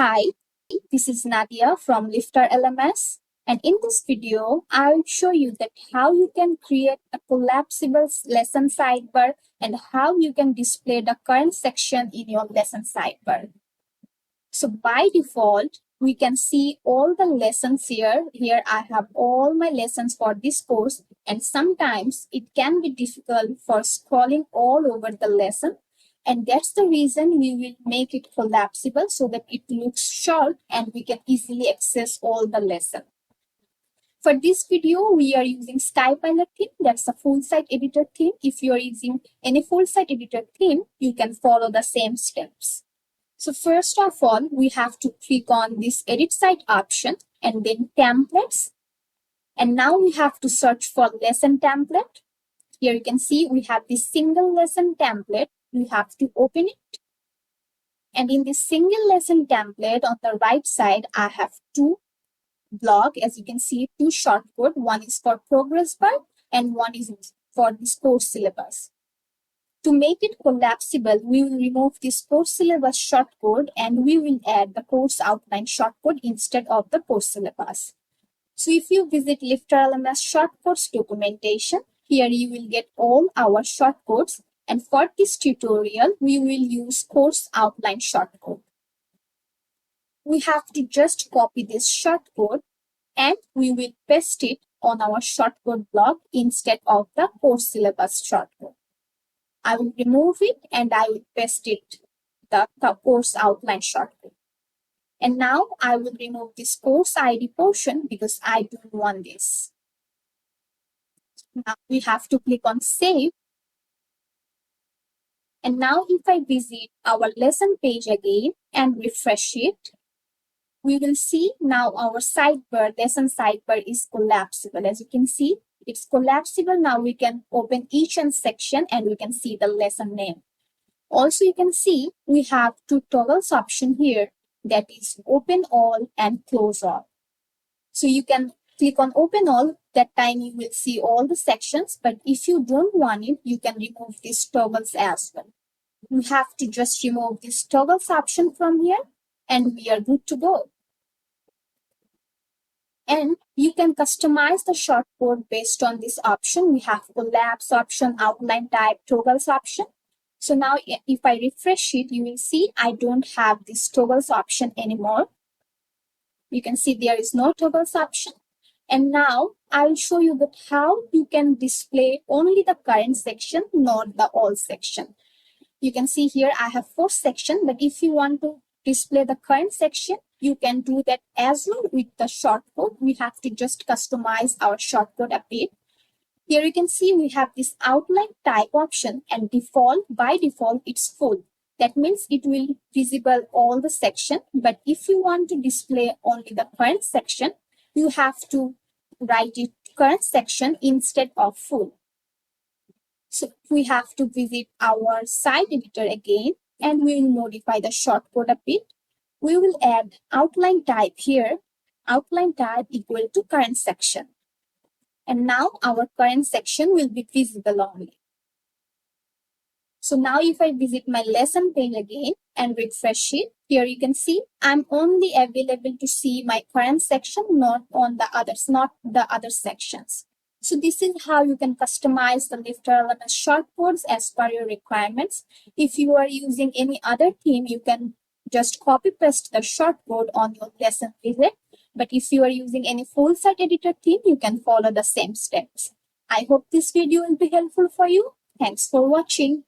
Hi, this is Nadia from LifterLMS, and in this video, I will show you that how you can create a collapsible lesson sidebar and how you can display the current section in your lesson sidebar. So by default, we can see all the lessons here. Here I have all my lessons for this course, and sometimes it can be difficult for scrolling all over the lesson. And that's the reason we will make it collapsible so that it looks short and we can easily access all the lesson. For this video, we are using SkyPilot theme. That's a full site editor theme. If you are using any full site editor theme, you can follow the same steps. So first of all, we have to click on this edit site option and then templates. And now we have to search for lesson template. Here you can see we have this single lesson template. We have to open it. And in this single lesson template on the right side, I have two blocks. As you can see, two shortcodes. One is for progress bar and one is for this course syllabus. To make it collapsible, we will remove this course syllabus shortcode and we will add the course outline shortcode instead of the course syllabus. So if you visit LifterLMS shortcodes documentation, here you will get all our shortcodes. And for this tutorial, we will use course outline shortcode. We have to just copy this shortcode and we will paste it on our shortcode block instead of the course syllabus shortcode. I will remove it and I will paste it the course outline shortcode. And now I will remove this course ID portion because I don't want this. Now we have to click on save. And now if I visit our lesson page again and refresh it, we will see now our sidebar, lesson sidebar is collapsible. As you can see, it's collapsible. Now we can open each section and we can see the lesson name. Also, you can see we have two toggles option here, that is open all and close all. So you can click on open all. That time you will see all the sections, but if you don't want it, you can remove these toggles as well. You have to just remove this toggles option from here and we are good to go. And you can customize the shortcode based on this option. We have collapse option, outline type, toggles option. So now if I refresh it, you will see I don't have this toggles option anymore. You can see there is no toggles option. And now I'll show you that how you can display only the current section, not the all section. You can see here I have 4 sections, but if you want to display the current section, you can do that as well with the shortcode. We have to just customize our shortcode a bit. Here you can see we have this outline type option and by default, it's full. That means it will visible all the section. But if you want to display only the current section, you have to write it current section instead of full. So we have to visit our site editor again and we will modify the shortcode a bit. We will add outline type here, outline type equal to current section. And now our current section will be visible only. So now if I visit my lesson page again and refresh it, here you can see I'm only available to see my current section, not the other sections. So this is how you can customize the LifterLMS shortcodes as per your requirements. If you are using any other theme, you can just copy paste the shortcode on your lesson visit. But if you are using any full site editor theme, you can follow the same steps. I hope this video will be helpful for you. Thanks for watching.